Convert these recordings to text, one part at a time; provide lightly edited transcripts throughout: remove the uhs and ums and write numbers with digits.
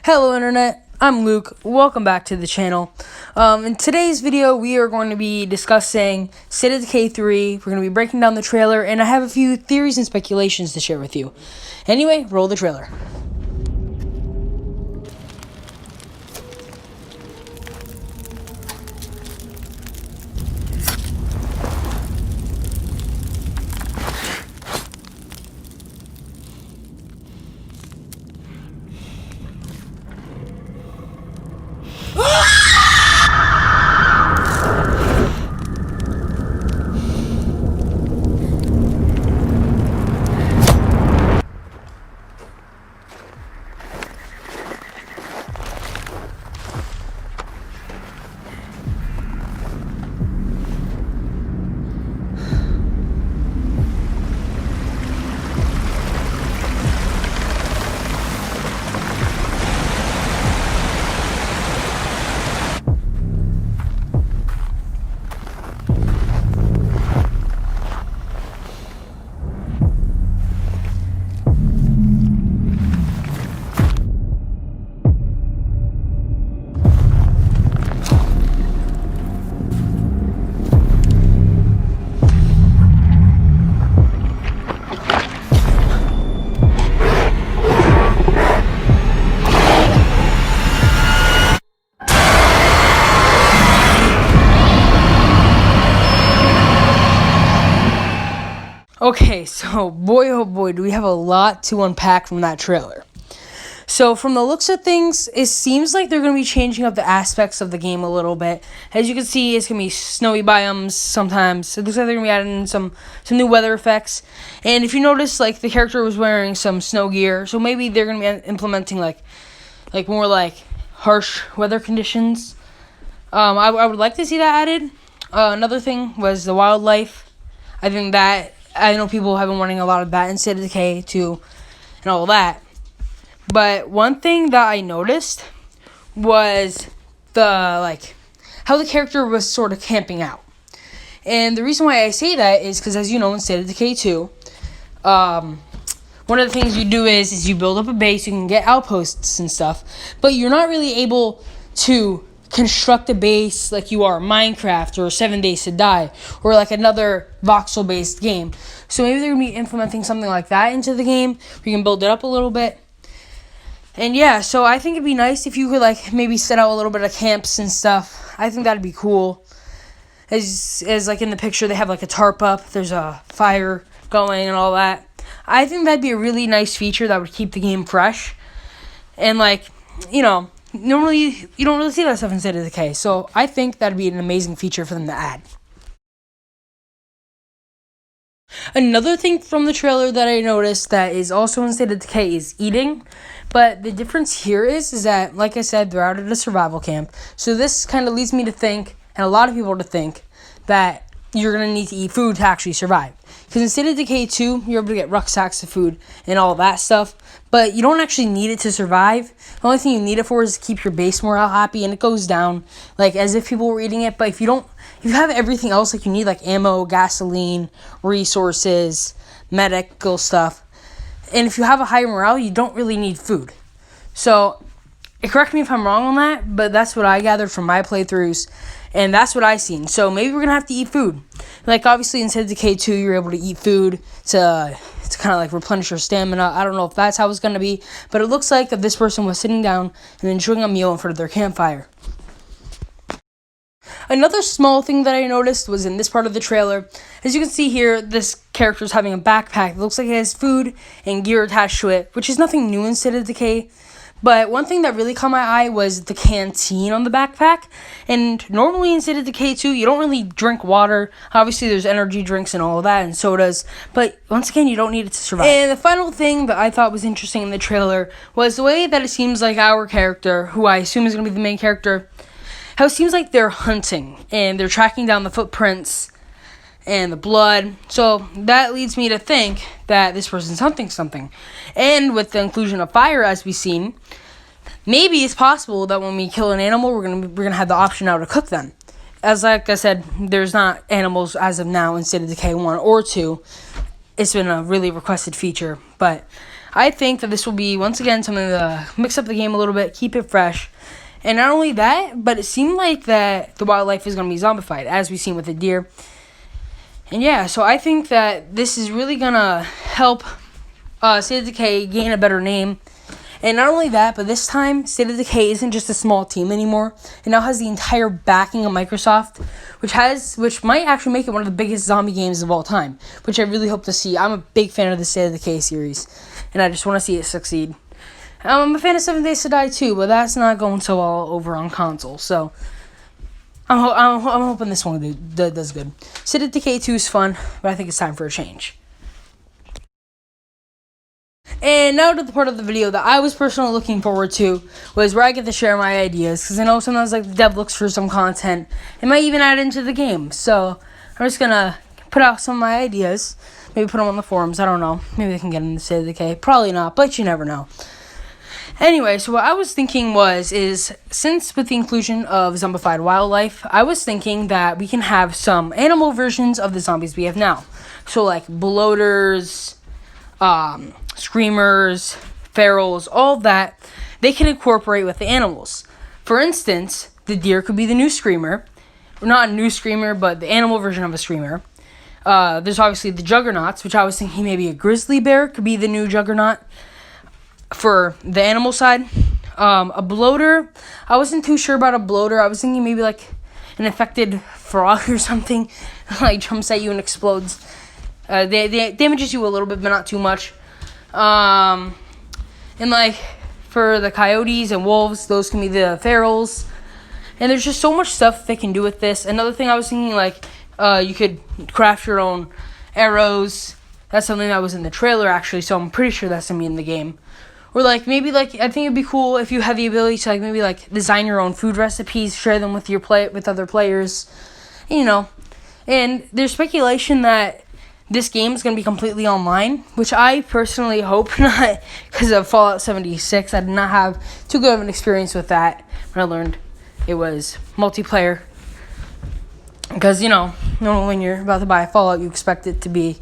Hello Internet, I'm Luke, welcome back to the channel. In today's video we are going to be discussing State of Decay 3, we're going to be breaking down the trailer, and I have a few theories and speculations to share with you. Anyway, roll the trailer. Okay, so boy oh boy, do we have a lot to unpack from that trailer. So from the looks of things, it seems like they're going to be changing up the aspects of the game a little bit. As you can see, it's going to be snowy biomes sometimes. It looks like they're going to be adding some new weather effects. And if you notice, like, the character was wearing some snow gear, so maybe they're going to be implementing, like more, like, harsh weather conditions. I would like to see that added. Another thing was the wildlife. I know people have been wanting a lot of that in State of Decay 2 and all that. But one thing that I noticed was how the character was sort of camping out. And the reason why I say that is because, as you know, in State of Decay 2, one of the things you do is you build up a base, you can get outposts and stuff, but you're not really able to construct a base like you are Minecraft or 7 Days to Die or like another voxel-based game. So maybe they're going to be implementing something like that into the game where you can build it up a little bit. And yeah, so I think it'd be nice if you could like maybe set out a little bit of camps and stuff. I think that'd be cool. As like in the picture, they have like a tarp up, there's a fire going and all that. I think that'd be a really nice feature that would keep the game fresh. And like, normally you don't really see that stuff in State of Decay, so I think that'd be an amazing feature for them to add. Another thing from the trailer that I noticed that is also in State of Decay is eating, but the difference here is that, like I said, they're out at a survival camp, so this kind of leads me to think, and a lot of people to think, that you're going to need to eat food to actually survive. Because in State of Decay 2, you're able to get rucksacks of food and all that stuff, but you don't actually need it to survive. The only thing you need it for is to keep your base morale happy, and it goes down like as if people were eating it. But if you have everything else like you need, like ammo, gasoline, resources, medical stuff, and if you have a high morale, you don't really need food. So, correct me if I'm wrong on that, but that's what I gathered from my playthroughs, and that's what I seen. So maybe we're going to have to eat food. Like, obviously, in State of Decay 2, you're able to eat food to kind of, like, replenish your stamina. I don't know if that's how it's going to be, but it looks like that this person was sitting down and enjoying a meal in front of their campfire. Another small thing that I noticed was in this part of the trailer. As you can see here, this character is having a backpack. It looks like it has food and gear attached to it, which is nothing new in State of Decay. But one thing that really caught my eye was the canteen on the backpack. And normally in State of Decay 2, you don't really drink water. Obviously, there's energy drinks and all of that, and sodas. But once again, you don't need it to survive. And the final thing that I thought was interesting in the trailer was the way that it seems like our character, who I assume is going to be the main character, how it seems like they're hunting. And they're tracking down the footprints and the blood. So that leads me to think that this person's hunting something. And with the inclusion of fire, as we've seen, maybe it's possible that when we kill an animal, we're gonna have the option now to cook them. As like I said, there's not animals as of now in State of Decay 1 or 2. It's been a really requested feature, but I think that this will be, once again, something to mix up the game a little bit, keep it fresh. And not only that, but it seemed like that the wildlife is going to be zombified, as we've seen with the deer. And yeah, so I think that this is really going to help State of Decay gain a better name. And not only that, but this time, State of Decay isn't just a small team anymore. It now has the entire backing of Microsoft, which might actually make it one of the biggest zombie games of all time, which I really hope to see. I'm a big fan of the State of Decay series, and I just want to see it succeed. I'm a fan of 7 Days to Die too, but that's not going so well over on console, so I'm hoping this one does good. State of Decay 2 is fun, but I think it's time for a change. And now to the part of the video that I was personally looking forward to, was where I get to share my ideas, because I know sometimes like the dev looks for some content, it might even add into the game, so I'm just going to put out some of my ideas, maybe put them on the forums, I don't know, maybe they can get into State of Decay, probably not, but you never know. Anyway, so what I was thinking is since with the inclusion of zombified wildlife, I was thinking that we can have some animal versions of the zombies we have now, so like bloaters, screamers, ferals, all that, they can incorporate with the animals. For instance, the deer could be the new screamer. Not a new screamer, but the animal version of a screamer. There's obviously the juggernauts, which I was thinking maybe a grizzly bear could be the new juggernaut for the animal side. A bloater, I wasn't too sure about a bloater. I was thinking maybe like an infected frog or something, like jumps at you and explodes. They damages you a little bit, but not too much. And like for the coyotes and wolves, those can be the ferals. And there's just so much stuff they can do with this. Another thing I was thinking, like, you could craft your own arrows. That's something that was in the trailer, actually, so I'm pretty sure that's going to be in the game. Or, like, maybe, like, I think it'd be cool if you had the ability to, like, maybe, like, design your own food recipes, share them with with other players, you know. And there's speculation that this game is going to be completely online, which I personally hope not, because of Fallout 76. I did not have too good of an experience with that when I learned it was multiplayer. Because, you know, when you're about to buy a Fallout, you expect it to be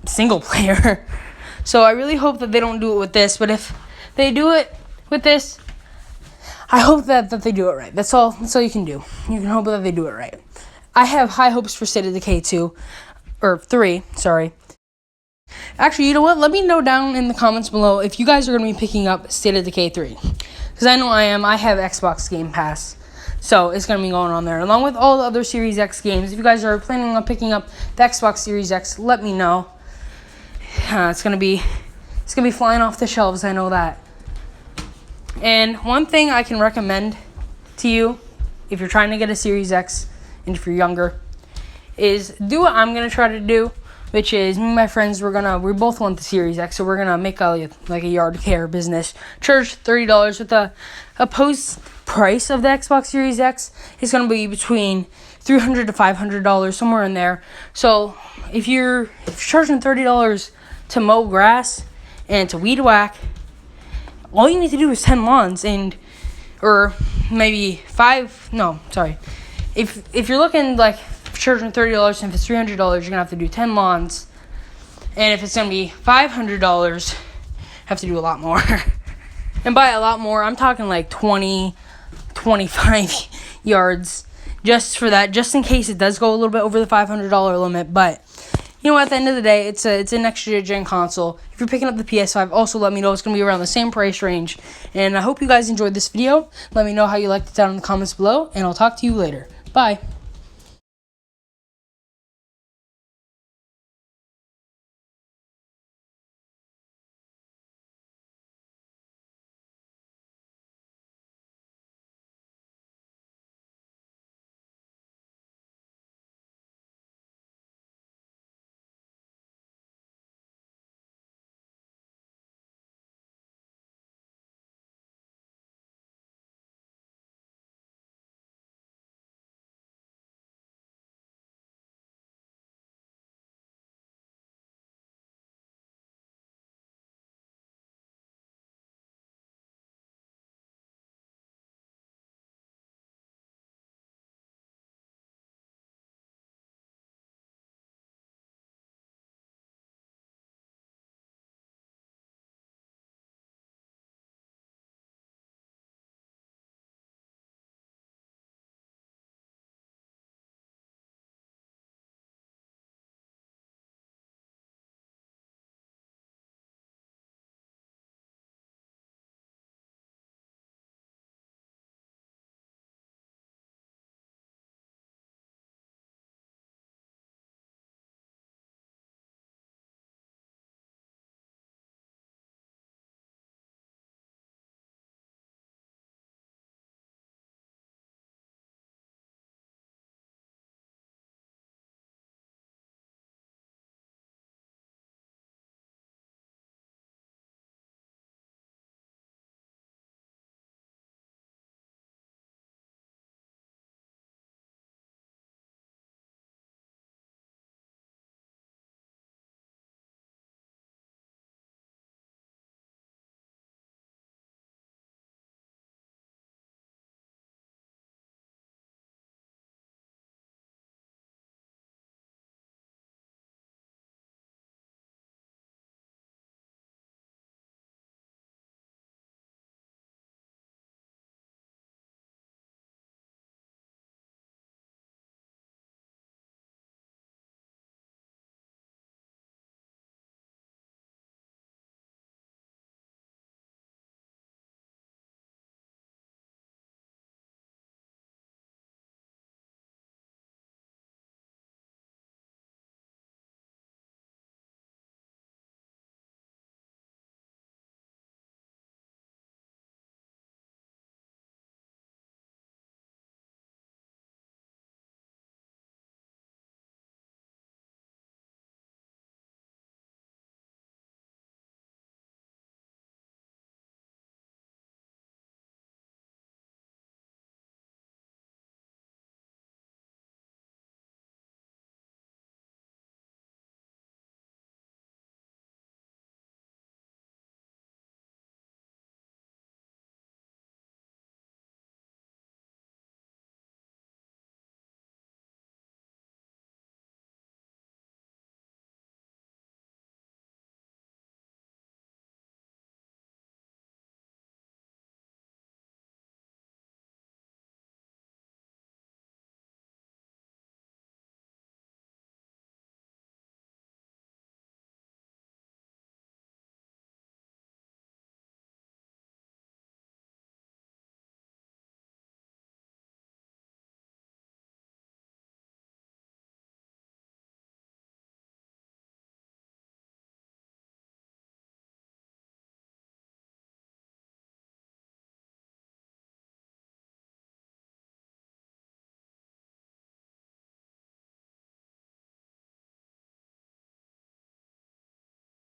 single player. So I really hope that they don't do it with this, but if they do it with this, I hope that they do it right. That's all you can do. You can hope that they do it right. I have high hopes for State of Decay 2. Or 3, sorry. Actually, you know what? Let me know down in the comments below if you guys are going to be picking up State of Decay 3. Because I know I am. I have Xbox Game Pass. So it's going to be going on there. Along with all the other Series X games. If you guys are planning on picking up the Xbox Series X, let me know. It's going to be flying off the shelves, I know that. And one thing I can recommend to you, if you're trying to get a Series X, and if you're younger, is do what I'm gonna try to do, which is me and my friends we both want the Series X, so we're gonna make a yard care business. Charge $30 with a post price of the Xbox Series X is gonna be between $300 to $500, somewhere in there. So if you're charging $30 to mow grass and to weed whack, all you need to do is 10 lawns or maybe 5. No, sorry. If you're looking like charging $30, and if it's $300, you're going to have to do 10 lawns. And if it's going to be $500, have to do a lot more. And by a lot more, I'm talking like 20, 25 yards just for that, just in case it does go a little bit over the $500 limit. But, you know what, at the end of the day, it's an next-gen console. If you're picking up the PS5, also let me know. It's going to be around the same price range. And I hope you guys enjoyed this video. Let me know how you liked it down in the comments below, and I'll talk to you later. Bye.